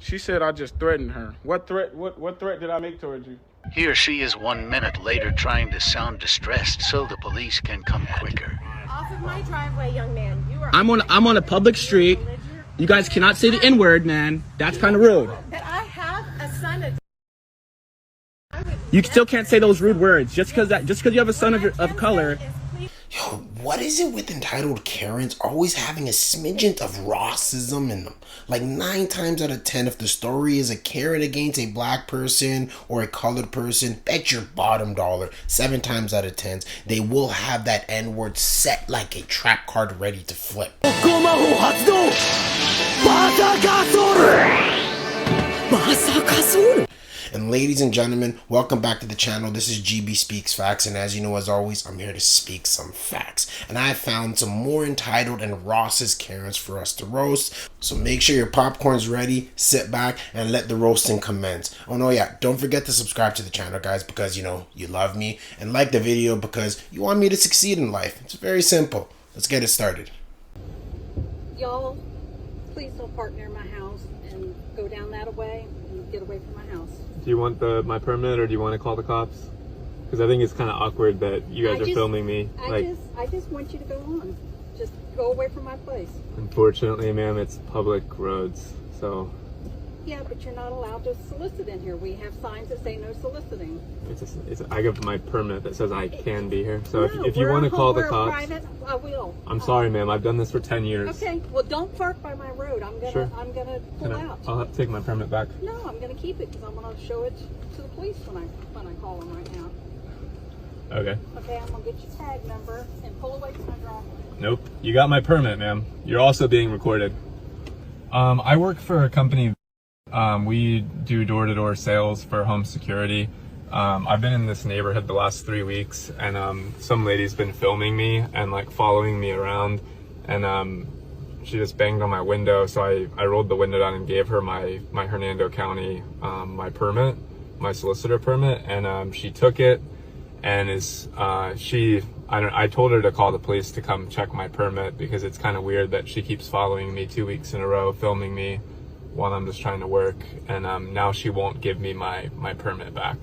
She said I just threatened her. What threat? What threat did I make towards you? He or she is 1 minute later trying to sound distressed so the police can come quicker. Off of my driveway, young man. You are. I'm on a public street. You guys cannot say the N-word, man. That's kind of rude. That I have a son. You still can't say those rude words just because you have a son of color. Yo, what is it with entitled Karens always having a smidgen of racism in them? Like 9 times out of 10, if the story is a Karen against a black person or a colored person, bet your bottom dollar, 7 times out of 10, they will have that N-word set like a trap card ready to flip. And ladies and gentlemen, welcome back to the channel. This is GB Speaks Facts, and as you know, as always, I'm here to speak some facts. And I found some more entitled and racist Karens for us to roast. So make sure your popcorn's ready, sit back, and let the roasting commence. Oh no, yeah, don't forget to subscribe to the channel, guys, because you know you love me, and like the video because you want me to succeed in life. It's very simple. Let's get it started. Y'all, please don't park near my house and go down that way and get away from my house. Do you want my permit, or do you want to call the cops? Because I think it's kind of awkward that you guys are filming me. I just want you to go on. Just go away from my place. Unfortunately, ma'am, it's public roads, so. Yeah, but you're not allowed to solicit in here. We have signs that say no soliciting. I got my permit that says I can be here. So no, if you want to call the we're cops, private, I will. I'm sorry, ma'am. I've done this for 10 years. Okay, well, don't park by my road. I'm gonna pull out. I'll have to take my permit back. No, I'm gonna keep it because I'm gonna show it to the police when I call them right now. Okay. Okay, I'm gonna get your tag number and pull away from my driveway. Nope. You got my permit, ma'am. You're also being recorded. I work for a company. We do door-to-door sales for home security. I've been in this neighborhood the last 3 weeks, and some lady's been filming me and like following me around, and she just banged on my window, so I rolled the window down and gave her my Hernando County my permit, my solicitor permit, and she took it, and I told her to call the police to come check my permit because it's kind of weird that she keeps following me 2 weeks in a row, filming me while I'm just trying to work, and now she won't give me my permit back.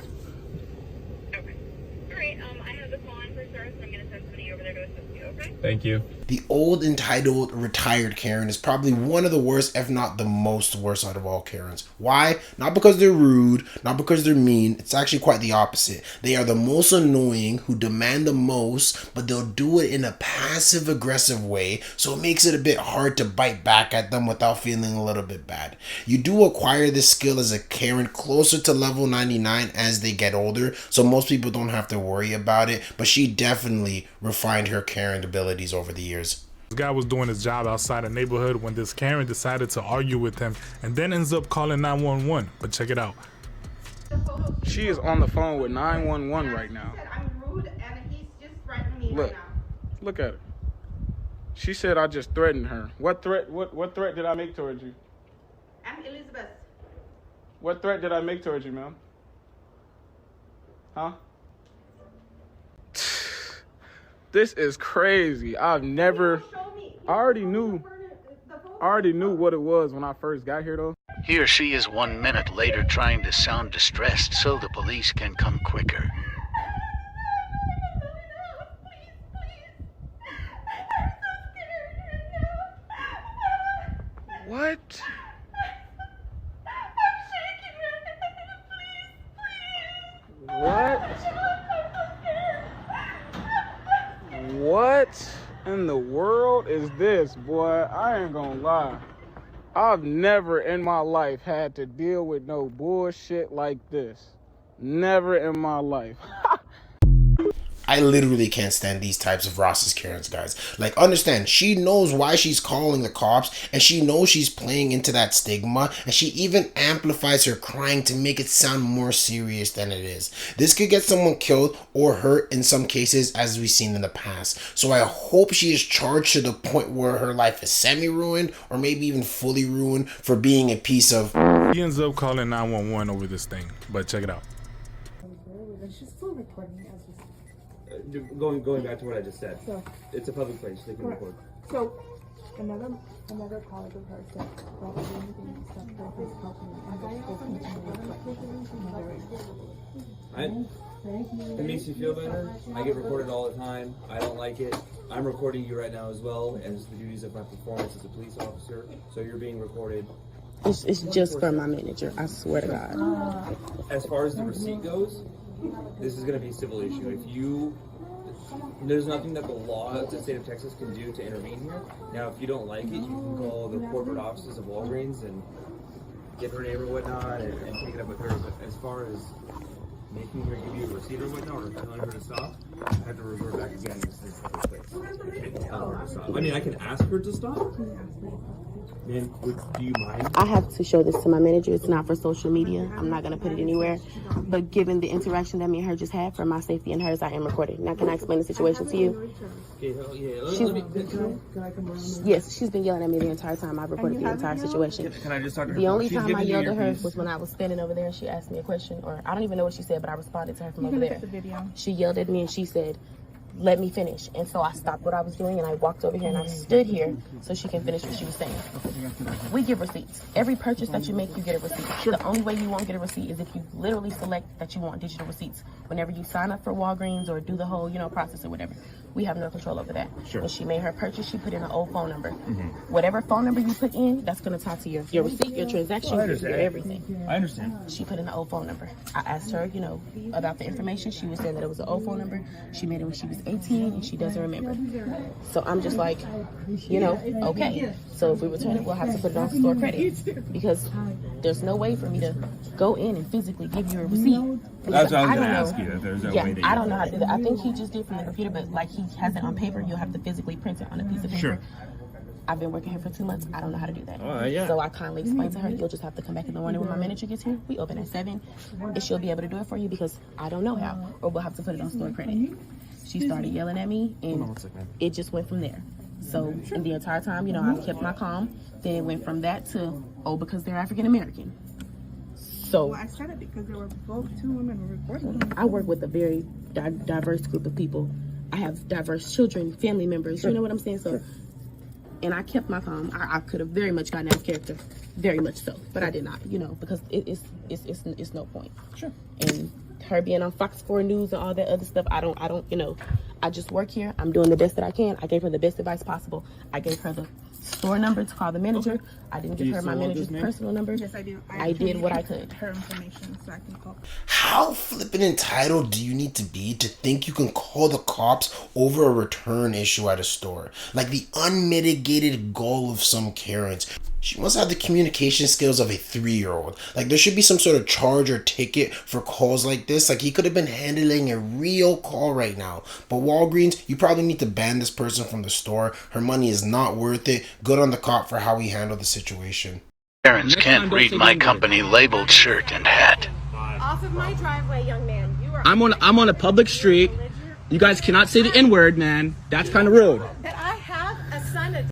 Okay. Alright, I have the phone for service, and I'm going to send somebody over there to assist you, okay? Thank you. The old, entitled, retired Karen is probably one of the worst, if not the most worst out of all Karens. Why? Not because they're rude, not because they're mean. It's actually quite the opposite. They are the most annoying, who demand the most, but they'll do it in a passive-aggressive way, so it makes it a bit hard to bite back at them without feeling a little bit bad. You do acquire this skill as a Karen closer to level 99 as they get older, so most people don't have to worry about it, but she definitely refined her Karen abilities over the years. This guy was doing his job outside the neighborhood when this Karen decided to argue with him and then ends up calling 911. But check it out. She is on the phone with 911 right now. I'm rude and he's just threatening me right now. Look at her. She said I just threatened her. What threat? What threat did I make towards you? I'm Elizabeth. What threat did I make towards you, ma'am? Huh? This is crazy. I already knew what it was when I first got here, though. He or she is 1 minute later trying to sound distressed so the police can come quicker. What? What? What in the world is this, boy? I ain't gonna lie. I've never in my life had to deal with no bullshit like this. Never in my life. I literally can't stand these types of racist Karens, guys. Like, understand, she knows why she's calling the cops, and she knows she's playing into that stigma, and she even amplifies her crying to make it sound more serious than it is. This could get someone killed or hurt in some cases, as we've seen in the past. So I hope she is charged to the point where her life is semi-ruined, or maybe even fully ruined, for being a piece of... He ends up calling 911 over this thing, but check it out. She's still recording as we speak. Going back to what I just said. So, it's a public place. They can record. So another colleague of hers said that the only thing stuff with is helping It makes you feel better. I get recorded all the time. I don't like it. I'm recording you right now as well as the duties of my performance as a police officer. So you're being recorded. It's just for my manager. I swear to God. As far as the receipt goes, this is going to be a civil issue. There's nothing that the law of the state of Texas can do to intervene here. Now, if you don't like it, you can call the corporate offices of Walgreens and get her name or whatnot and take it up with her. But as far as making her give you a receipt or whatnot, or telling her to stop, I have to revert back again to this public place. I can't tell her to stop. I mean, I can ask her to stop. Man, do you mind? I have to show this to my manager. It's not for social media. I'm not going to put it anywhere. But given the interaction that me and her just had, for my safety and hers, I am recording. Now, can I explain the situation to you? Yes, she's been yelling at me the entire time. I've recorded the entire situation. Can I just talk to her? The only time I yelled at her was when I was standing over there and she asked me a question, or I don't even know what she said, but I responded to her from over there. She yelled at me and she said, "Let me finish." And so I stopped what I was doing and I walked over here and I stood here so she can finish what she was saying. We give receipts. Every purchase that you make, you get a receipt. The only way you won't get a receipt is if you literally select that you want digital receipts. Whenever you sign up for Walgreens or do the whole, process or whatever, we have no control over that. Sure. When she made her purchase, she put in an old phone number. Whatever phone number you put in, that's going to talk to your receipt, your transaction, your everything. I understand. She put in an old phone number. I asked her, about the information. She was saying that it was an old phone number. She made it when she was 18 and she doesn't remember. So I'm just like, okay. So if we return it, we'll have to put it on store credit because there's no way for me to go in and physically give you a receipt. That's what I was going to ask you. If there's no way that I don't know how to do that. I think he just did from the computer, but like he has it on paper, you'll have to physically print it on a piece of paper. Sure. I've been working here for 2 months. I don't know how to do that. Yeah. So I kindly explained to her, you'll just have to come back in the morning when my manager gets here. We open at 7, and she'll be able to do it for you because I don't know how, or we'll have to put it on store credit. She started yelling at me, and it just went from there. So in the entire time, I kept my calm. Then it went from that to, because they're African American. So I said it because there were both 2 women recording. I work with a very diverse group of people. I have diverse children, family members. You know what I'm saying? So. And I kept my calm. I could have very much gotten out of character, very much so, but I did not, because it's no point. Sure. And her being on Fox 4 News and all that other stuff, I don't, I just work here. I'm doing the best that I can. I gave her the best advice possible. I gave her the store number to call the manager. Okay. I didn't give her my manager's personal number. Yes, I do. I did what I could. Her information so I can call. How flippin' entitled do you need to be to think you can call the cops over a return issue at a store? Like the unmitigated goal of some Karens. She must have the communication skills of a 3-year-old. Like there should be some sort of charge or ticket for calls like this. Like he could have been handling a real call right now. But Walgreens, you probably need to ban this person from the store. Her money is not worth it. Good on the cop for how he handled the situation. Karens can't read my company labeled shirt and hat. Off of my driveway, young man. You are. I'm on a public street. You guys cannot say the N-word, man. That's kind of rude. That I have a son.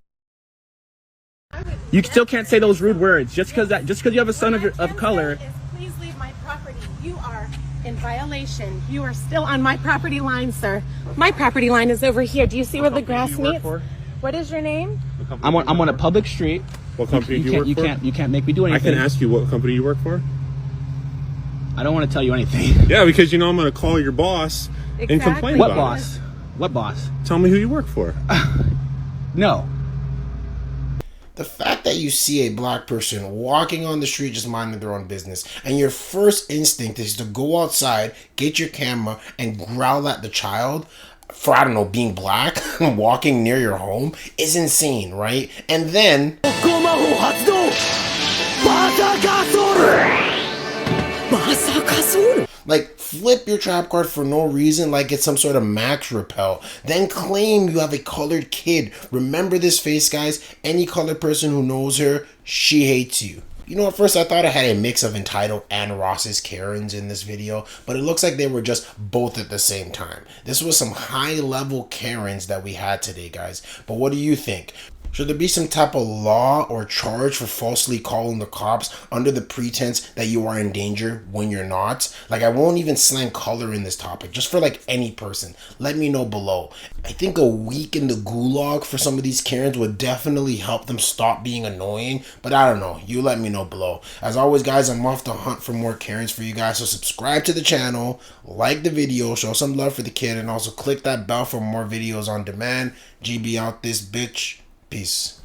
You still can't say those rude words just because you have a son of color. Please leave my property. You are in violation. You are still on my property line, sir. My property line is over here. Do you see where the grass meets? What is your name? I'm on a public street. What company do you work for? You can't make me do anything. I can ask you what company you work for? I don't want to tell you anything. Yeah, because I'm going to call your boss and complain about it. What boss? Tell me who you work for. No. The fact that you see a black person walking on the street just minding their own business and your first instinct is to go outside, get your camera, and growl at the child for, I don't know, being black, walking near your home is insane, right? And then... like, flip your trap card for no reason like it's some sort of max repel. Then claim you have a colored kid. Remember this face, guys. Any colored person who knows her, she hates you. At first I thought I had a mix of entitled and Ross's Karens in this video, but it looks like they were just both at the same time. This was some high-level Karens that we had today, guys. But what do you think? Should there be some type of law or charge for falsely calling the cops under the pretense that you are in danger when you're not? Like, I won't even slang color in this topic, just for like any person. Let me know below. I think a week in the gulag for some of these Karens would definitely help them stop being annoying, but I don't know. You let me know below. As always, guys, I'm off the hunt for more Karens for you guys, so subscribe to the channel, like the video, show some love for the kid, and also click that bell for more videos on demand. GB out this bitch. Peace.